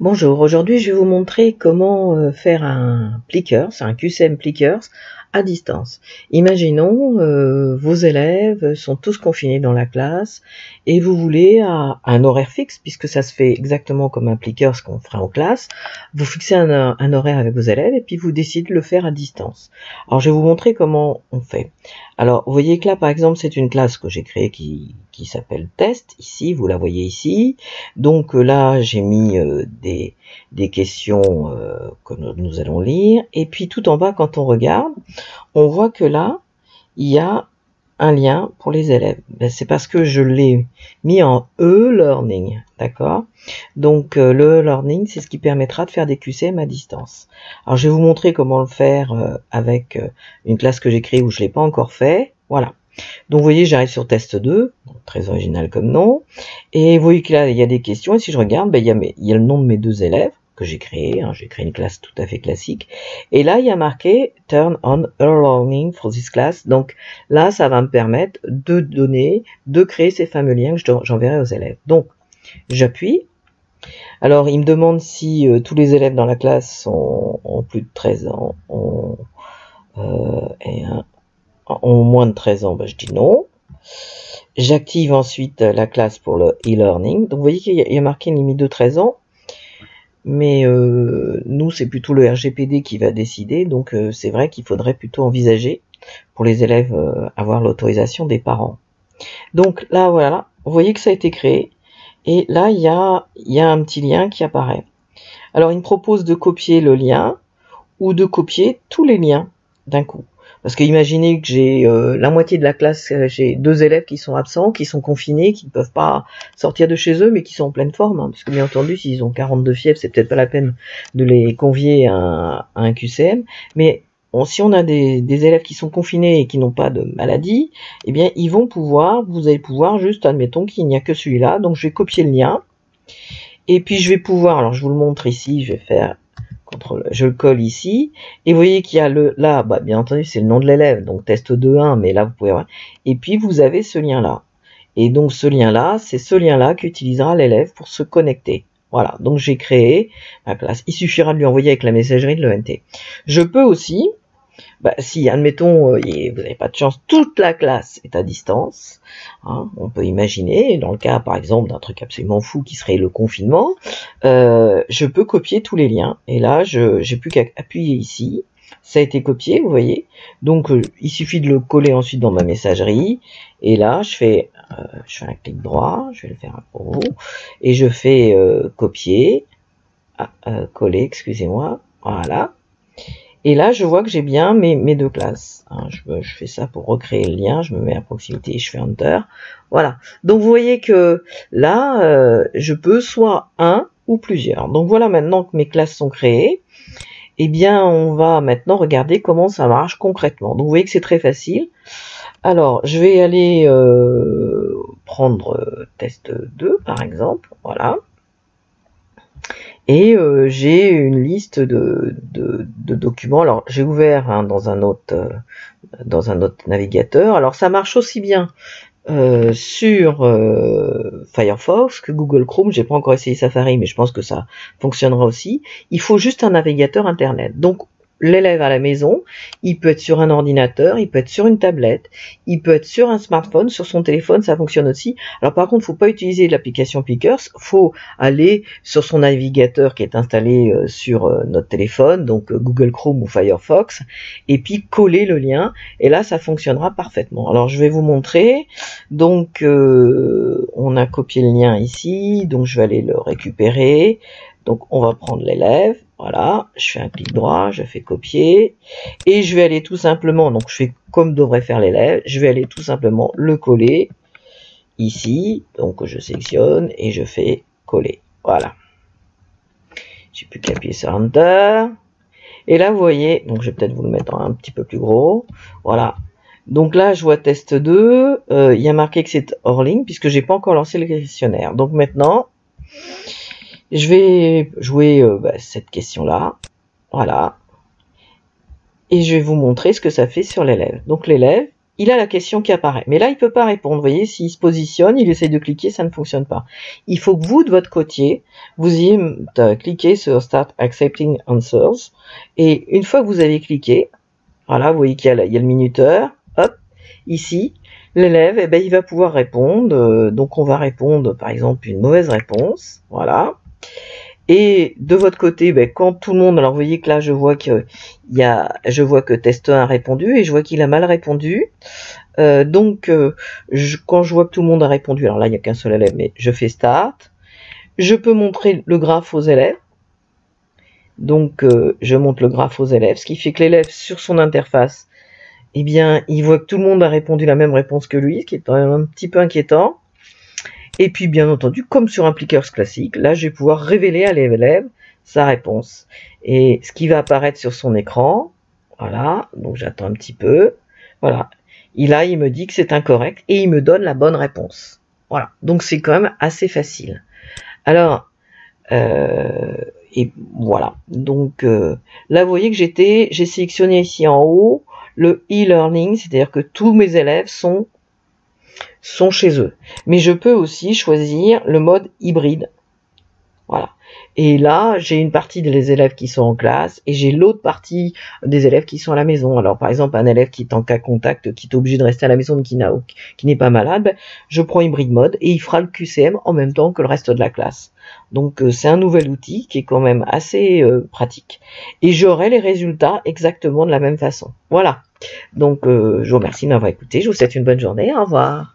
Bonjour, aujourd'hui je vais vous montrer comment faire un Plickers, un QCM Plickers à distance. Imaginons vos élèves sont tous confinés dans la classe et vous voulez à un horaire fixe, puisque ça se fait exactement comme un Plickers qu'on ferait en classe, vous fixez un horaire avec vos élèves et puis vous décidez de le faire à distance. Alors je vais vous montrer comment on fait. Alors vous voyez que là par exemple c'est une classe que j'ai créée qui s'appelle test, ici vous la voyez ici. Donc là j'ai mis des questions que nous allons lire, et puis tout en bas quand on regarde, on voit que là il y a un lien pour les élèves. Ben, c'est parce que je l'ai mis en e-learning, d'accord? Donc le e-learning, c'est ce qui permettra de faire des QCM à distance. Alors je vais vous montrer comment le faire avec une classe que j'ai créée où je l'ai pas encore fait. Voilà. Donc vous voyez, j'arrive sur test 2, très original comme nom, et vous voyez que là il y a des questions, et si je regarde, ben, il y a le nom de mes deux élèves que j'ai créé, j'ai créé une classe tout à fait classique, et là il y a marqué Turn on e-learning for this class. Donc là ça va me permettre de créer ces fameux liens que j'enverrai aux élèves. Donc j'appuie. Alors il me demande si tous les élèves dans la classe ont plus de 13 ans, ont moins de 13 ans, ben, je dis non. J'active ensuite la classe pour le e-learning. Donc vous voyez qu'il y a marqué une limite de 13 ans, mais nous c'est plutôt le RGPD qui va décider, donc c'est vrai qu'il faudrait plutôt envisager pour les élèves avoir l'autorisation des parents. Donc là voilà, vous voyez que ça a été créé, et là il y a un petit lien qui apparaît. Alors il me propose de copier le lien ou de copier tous les liens d'un coup. Parce que imaginez que j'ai la moitié de la classe, j'ai deux élèves qui sont absents, qui sont confinés, qui ne peuvent pas sortir de chez eux, mais qui sont en pleine forme. Parce que bien entendu, s'ils ont 42 fièvres, c'est peut-être pas la peine de les convier à un QCM. Mais si on a des élèves qui sont confinés et qui n'ont pas de maladie, eh bien ils vont pouvoir, vous allez pouvoir juste, admettons qu'il n'y a que celui-là, donc je vais copier le lien. Et puis je vais pouvoir, alors je vous le montre ici, je vais faire... je le colle ici, et vous voyez qu'il y a là, bah, bien entendu c'est le nom de l'élève, donc test 2.1, mais là vous pouvez voir, et puis vous avez ce lien là, et donc ce lien là, c'est ce lien là qu'utilisera l'élève pour se connecter. Voilà, donc j'ai créé ma classe, il suffira de lui envoyer avec la messagerie de l'ENT. Je peux aussi, si admettons vous n'avez pas de chance, toute la classe est à distance, on peut imaginer, dans le cas par exemple d'un truc absolument fou qui serait le confinement, je peux copier tous les liens, et là j'ai plus qu'à appuyer ici, ça a été copié, vous voyez, donc il suffit de le coller ensuite dans ma messagerie, et là je fais un clic droit, je vais le faire pour vous, et je fais copier, coller, excusez-moi, voilà. Et là, je vois que j'ai bien mes deux classes. Je fais ça pour recréer le lien. Je me mets à proximité et je fais Enter. Voilà. Donc, vous voyez que là, je peux soit un ou plusieurs. Donc, voilà, maintenant que mes classes sont créées, eh bien, on va maintenant regarder comment ça marche concrètement. Donc, vous voyez que c'est très facile. Alors, je vais aller prendre test 2, par exemple. Voilà. Et j'ai une liste de documents. Alors j'ai ouvert dans un autre navigateur. Alors ça marche aussi bien sur Firefox que Google Chrome. J'ai pas encore essayé Safari, mais je pense que ça fonctionnera aussi. Il faut juste un navigateur internet. Donc l'élève à la maison, il peut être sur un ordinateur, il peut être sur une tablette, il peut être sur un smartphone, sur son téléphone, ça fonctionne aussi. Alors par contre, il ne faut pas utiliser l'application Plickers, il faut aller sur son navigateur qui est installé sur notre téléphone, donc Google Chrome ou Firefox, et puis coller le lien, et là ça fonctionnera parfaitement. Alors je vais vous montrer, donc on a copié le lien ici, donc je vais aller le récupérer. Donc on va prendre l'élève, voilà, je fais un clic droit, je fais copier, et je vais aller tout simplement, donc je fais comme devrait faire l'élève, je vais aller tout simplement le coller ici, donc je sélectionne et je fais coller, voilà. J'ai plus qu'à appuyer sur Enter, et là vous voyez, donc je vais peut-être vous le mettre un petit peu plus gros, voilà. Donc là je vois test 2, il y a marqué que c'est hors ligne, puisque j'ai pas encore lancé le questionnaire. Donc maintenant, je vais jouer cette question-là, voilà, et je vais vous montrer ce que ça fait sur l'élève. Donc l'élève, il a la question qui apparaît. Mais là, il peut pas répondre. Vous voyez, s'il se positionne, il essaie de cliquer, ça ne fonctionne pas. Il faut que vous, de votre côté, vous ayez cliqué sur Start Accepting Answers. Et une fois que vous avez cliqué, voilà, vous voyez qu'il y a le minuteur. Hop, ici, l'élève, eh ben, il va pouvoir répondre. Donc, on va répondre, par exemple, une mauvaise réponse. Voilà. Et de votre côté, ben, quand tout le monde, alors vous voyez que là, je vois que Test 1 a répondu et je vois qu'il a mal répondu. Quand je vois que tout le monde a répondu, alors là, il n'y a qu'un seul élève, mais je fais Start. Je peux montrer le graphe aux élèves. Donc, je montre le graphe aux élèves, ce qui fait que l'élève, sur son interface, eh bien, il voit que tout le monde a répondu la même réponse que lui, ce qui est quand même un petit peu inquiétant. Et puis, bien entendu, comme sur un Plickers classique, là, je vais pouvoir révéler à l'élève sa réponse. Et ce qui va apparaître sur son écran, voilà, donc j'attends un petit peu, voilà. Et là, il me dit que c'est incorrect et il me donne la bonne réponse. Voilà, donc c'est quand même assez facile. Alors, et voilà, donc là, vous voyez que j'ai sélectionné ici en haut le e-learning, c'est-à-dire que tous mes élèves sont chez eux. Mais je peux aussi choisir le mode hybride. Voilà. Et là, j'ai une partie des élèves qui sont en classe et j'ai l'autre partie des élèves qui sont à la maison. Alors, par exemple, un élève qui est en cas contact, qui est obligé de rester à la maison, mais qui n'est pas malade, ben, je prends hybride mode et il fera le QCM en même temps que le reste de la classe. Donc, c'est un nouvel outil qui est quand même assez pratique. Et j'aurai les résultats exactement de la même façon. Voilà. Donc, je vous remercie de m'avoir écouté. Je vous souhaite une bonne journée. Au revoir.